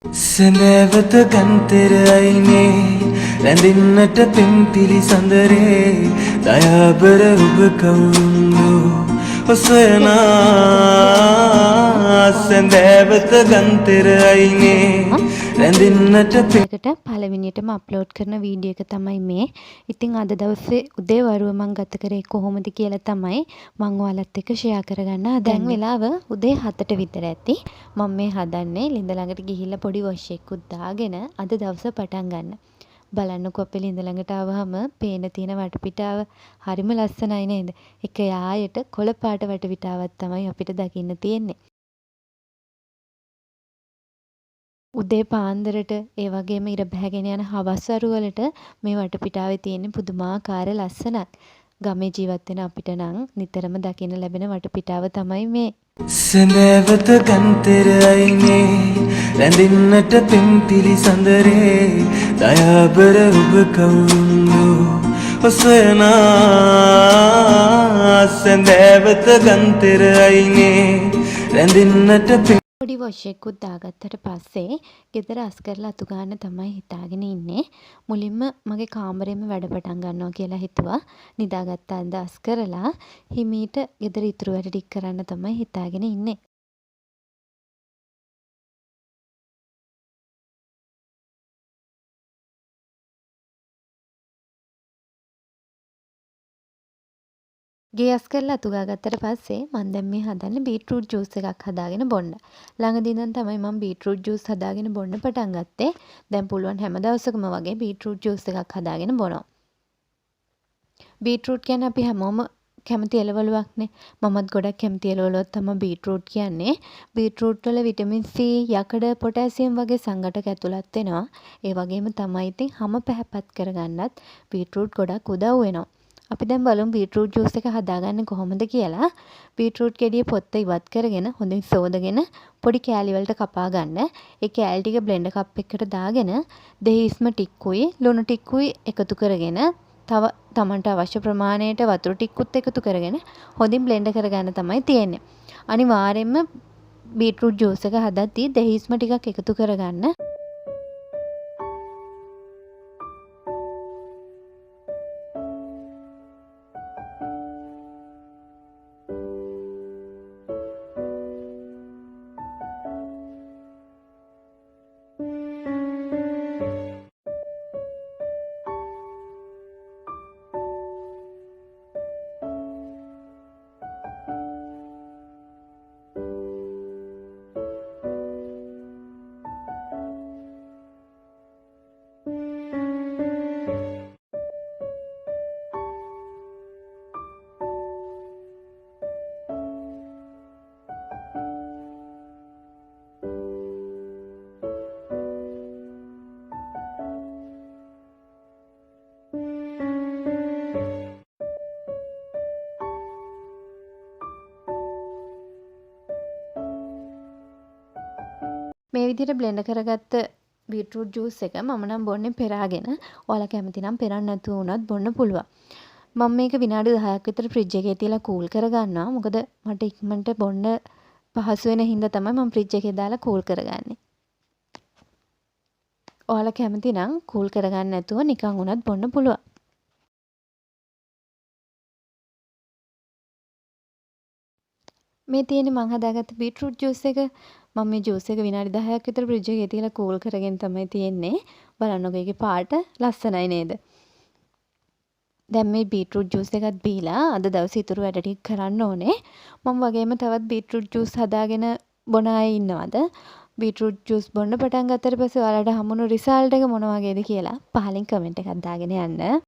සැනෑවත ගන්තෙර අයිනේ රැඳින්නට පෙම් පිළිසඳරේ දයාබර ඔබ කවුරුන්දෝ ඔසයනා සැනෑවත ගන්තෙර අයිනේ රැඳින්නට එකට පළවෙනියටම අප්ලෝඩ් කරන වීඩියෝ එක තමයි මේ. ඉතින් අද දවසේ උදේ වරුව මම ගත කරේ කොහොමද කියලා තමයි මම ඔයාලත් එක්ක ෂෙයා කරගන්න හදන්නේ. දැන් වෙලාව උදේ 7ට විතර ඇති. මම මේ හදන්නේ ළිඳ ළඟට ගිහිල්ලා පොඩි වොෂ් එකකුත් දාගෙන අද දවස පටන් ගන්න. බලන්නකෝ අපේ ළිඳ ළඟට ආවහම පේන තියෙන වටපිටාව හරිම ලස්සනයි නේද? එක යායට කොළ පාට වටපිටාවක් තමයි අපිට දකින්න තියෙන්නේ. උදේ පාන්දරට ඒ වගේම ඉර බැහැගෙන යන හවස් වරු වලට මේ වටපිටාවේ තියෙන පුදුමාකාර ලස්සනක්. ගමේ ජීවත් වෙන අපිට නම් නිතරම දකින්න ලැබෙන වටපිටාව තමයි මේ. සැනෑවත ගන්තෙර අයිනේ රැඳින්නට පෙම් පිළිසඳරේ දයාබර ඔබ කවුරුන්දෝ ඔසයනා සැනෑවත ගන්තෙර අයිනේ රැඳින්නට පොඩි වොෂ් එකකුත් දාගත්තට පස්සේ ගෙදර අස් කරලා අතු ගන්න තමයි හිතාගෙන ඉන්නේ. මුලින්ම මගේ කාමරේම වැඩ පටන් ගන්නවා කියලා හිතුවා. නිදාගත්ත අඳ අස් කරලා හිමීට ගෙදර ඉතුරු වැඩ ටික කරන්න තමයි හිතාගෙන ඉන්නේ. ගේ අස් කරලා අතු ගාගත්තට පස්සේ මම දැන් මේ හදන්නේ බීට්‍රූට් ජූස් එකක් හදාගෙන බොන්න. ළඟදී ඉඳන් තමයි මම බීට්‍රූට් ජූස් හදාගෙන බොන්න පටන් ගත්තේ. දැන් පුළුවන් හැම දවසකම වගේ බීට්‍රූට් ජූස් එකක් හදාගෙන බොනවා. බීට්‍රූට් කියන්නේ අපි හැමෝම කැමති එළවලුවක්නේ. මමත් ගොඩක් කැමති එළවලුවක් තමයි බීට්‍රූට් කියන්නේ. බීට්‍රූට් වල විටමින් C, යකඩ, පොටෑසියම් වගේ සංඝටක ඇතුළත් වෙනවා. ඒ වගේම තමයි ඉතින් හැම පැහැපත් කරගන්නත් බීට්‍රූට් ගොඩක් උදව් වෙනවා. අපි දැන් බලමු බීට්‍රූට් ජූස් එක හදාගන්නේ කොහොමද කියලා. බීට්‍රූට් ගෙඩිය පොත්ත ඉවත් කරගෙන හොඳින් සෝදගෙන පොඩි කෑලි වලට කපා ගන්න. ඒ කෑලි ටික බ්ලෙන්ඩර් කප් එකකට දාගෙන දෙහිස්ම ටික්කුයි ලුණු ටික්කුයි එකතු කරගෙන තව තමන්ට අවශ්‍ය ප්‍රමාණයට වතුර ටික්කුත් එකතු කරගෙන හොඳින් බ්ලෙන්ඩ් කරගන්න තමයි තියෙන්නේ. අනිවාර්යයෙන්ම බීට්‍රූට් ජූස් එක හදද්දී දෙහිස්ම ටිකක් එකතු කරගන්න. මේ විදිහට බ්ලෙන්ඩ් කරගත්ත බීට්‍රූට් ජූස් එක මම නම් බොන්නේ පෙරාගෙන. ඔයාලා කැමති නම් පෙරන්න නැතුව වුණත් බොන්න පුළුවන්. මම මේක විනාඩි 10ක් විතර ෆ්‍රිජ් එකේ තියලා කූල් කරගන්නවා. මොකද මට ඉක්මනට බොන්න පහසු වෙන හින්දා තමයි මම ෆ්‍රිජ් එකේ දාලා කූල් කරගන්නේ. ඔයාලා කැමති නම් කූල් කරගන්න නැතුව නිකන් වුණත් බොන්න පුළුවන්. මේ තියෙන්නේ මං හදාගත්ත බීට්‍රූට් ජූස් එක. මම මේ ජූස් එක විනාඩි 10ක් විතර ෆ්‍රිජ් එකේ තියලා කූල් කරගෙන තමයි තියෙන්නේ. බලන්නකෝ ඒකේ පාට ලස්සනයි නේද? දැන් මේ බීට්‍රූට් ජූස් එකත් බීලා අද දවසේ ඉතුරු වැඩ ටික කරන්න ඕනේ. මම වගේම තවත් බීට්‍රූට් ජූස් හදාගෙන බොන අය ඉන්නවද? බීට්‍රූට් ජූස් බොන්න පටන් ගත්තට පස්සේ ඔයාලට හම්බුණු රිසල්ට් එක මොන වගේද කියලා පහලින් කමෙන්ට් එකක් දාගෙන යන්න.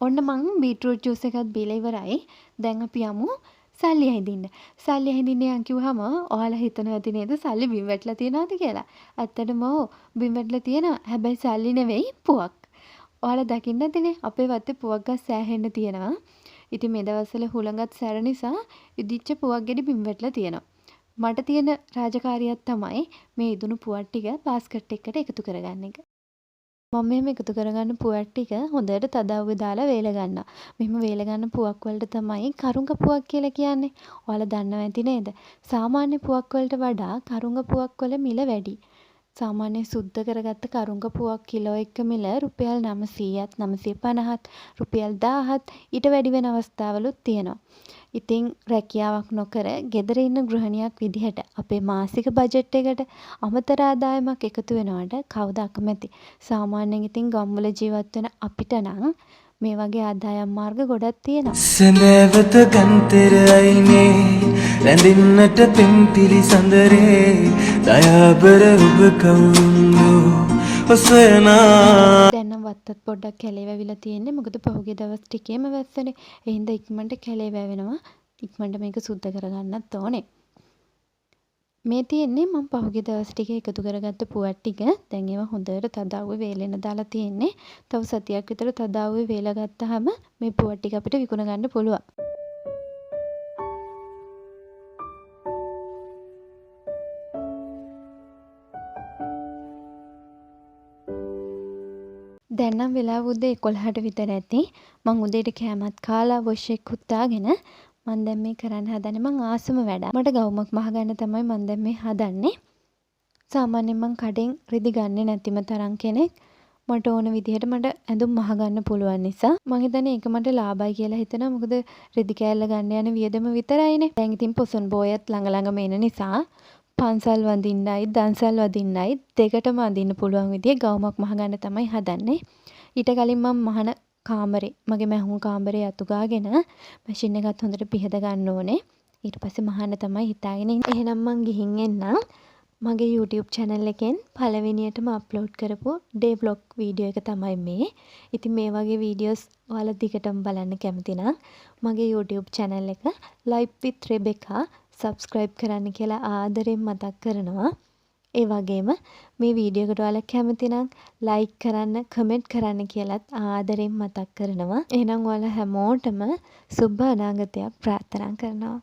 ඔන්න මං බීට්‍රූට් ජූස් එකත් බීලා ඉවරයි. දැන් අපි යමු සල්ලි හැදින්න. සල්ලි හැදින්න යන් කිව්වහම ඔයාලා හිතනවා ඇති නේද සල්ලි බිම් වැටලා තියනවාද කියලා. ඇත්තටම ඔව් බිම් වැටලා තියෙනවා. හැබැයි සල්ලි නෙවෙයි පුවක්. ඔයාලා දකින්න ඇතිනේ අපේ වත්තේ පුවක් ගස් සෑහෙන්න තියෙනවා. ඉතින් මේ දවස්වල හුළඟත් සැර නිසා ඉදිච්ච පුවක් ගෙඩි බිම් වැටලා තියෙනවා. මට තියෙන රාජකාරියක් තමයි මේ ඉදුණු පුවක් ටික බාස්කට් එකකට එකතු කරගන්න එක. මම මෙහෙම එකතු කරගන්න පුවක් ටික හොඳට තදව්වේ දාලා වේල ගන්නවා. මෙහෙම වේල ගන්න පුවක් වලට තමයි කරුංග පුවක් කියලා කියන්නේ. ඔයාලා දන්නව ඇති නේද? සාමාන්‍ය පුවක් වලට වඩා කරුංග පුවක් වල මිල වැඩි. සාමාන්‍ය සුද්ධ කරගත්ත කරුංග පුවක් කිලෝ එක මිල රුපියල් 900ත් 950ත් රුපියල් 1000ත් ඊට වැඩි වෙන අවස්ථාවලුත් තියෙනවා. ඉතින් රැකියාවක් නොකර ගෙදර ඉන්න ගෘහණියක් විදිහට අපේ මාසික බජට් එකට අමතර ආදායමක් එකතු වෙනවට කවුද අකමැති? සාමාන්‍යයෙන් ඉතින් ගම්වල ජීවත් වෙන අපිට නම් මේ වගේ ආදායම් මාර්ග ගොඩක් තියෙනවා. සැඳෑවත ගන්තෙර අයිනේ රැඳින්නට පෙම්පිලි සඳරේ දයාබර ඔබ කවුරුන්දු ඔසයනා. දැන් නම් වත්තත් පොඩ්ඩක් කැලේ වැවිලා තියෙන්නේ. මොකද පහුගිය දවස් ටිකේම වැස්සනේ. ඒ හින්දා ඉක්මනට කැලේ වැවෙනවා. ඉක්මනට මේක සුද්ධ කරගන්නත් ඕනේ. මේ තියෙන්නේ මම පහුගිය දවස් ටිකේ එකතු කරගත්ත පුවක් ටික. දැන් ඒවා හොඳට තදව්වේ වේලෙන්න දාලා තියෙන්නේ. තව සතියක් විතර තදව්වේ වේලා ගත්තාම මේ පුවක් ටික අපිට විකුණ ගන්න පුළුවන්. දැන් නම් වෙලාව උදේ 11ට විතර ඇති. මං උදේට කෑමත් කාලා වොෂ් එකකුත් දාගෙන මං දැන් මේ කරන්න හදන්නේ මං ආසම වැඩ. මට ගවුමක් මහගන්න තමයි මං දැන් මේ හදන්නේ. සාමාන්‍යයෙන් මං කඩෙන් රිදි ගන්නේ නැතිම තරම් කෙනෙක්. මට ඕන විදිහට මට ඇඳුම් මහගන්න පුළුවන් නිසා මං හිතන්නේ ඒක මට ලාභයි කියලා හිතනවා. මොකද රිදි කෑල්ල ගන්න යන වියදම විතරයිනේ. දැන් ඉතින් පොසොන් බෝයත් ළඟ ළඟම එන නිසා පන්සල් වඳින්නයි දන්සල් වඳින්නයි දෙකටම අඳින්න පුළුවන් විදිහේ ගවුමක් මහගන්න තමයි හදන්නේ. ඊට කලින් මම මහන කාමරේ මගේ මැහුම් කාමරේ අතු ගාගෙන මැෂින් එකත් හොඳට පිහද ගන්න ඕනේ. ඊට පස්සේ මහන්න තමයි හිතාගෙන ඉන්නේ. එහෙනම් මං ගිහින් එන්නම්. මගේ YouTube channel එකෙන් පළවෙනියටම අප්ලෝඩ් කරපු ඩේ vlog වීඩියෝ එක තමයි මේ. ඉතින් මේ වගේ වීඩියෝස් ඔයාලා දිගටම බලන්න කැමති නම් මගේ YouTube channel එක Life with Rebecca subscribe කරන්න කියලා ආදරෙන් මතක් කරනවා. ඒ වගේම මේ වීඩියෝ එකට ඔයාලා කැමති නම් like කරන්න, comment කරන්න කියලාත් ආදරෙන් මතක් කරනවා. එහෙනම් ඔයාලා හැමෝටම සුබ අනාගතයක් ප්‍රාර්ථනා කරනවා.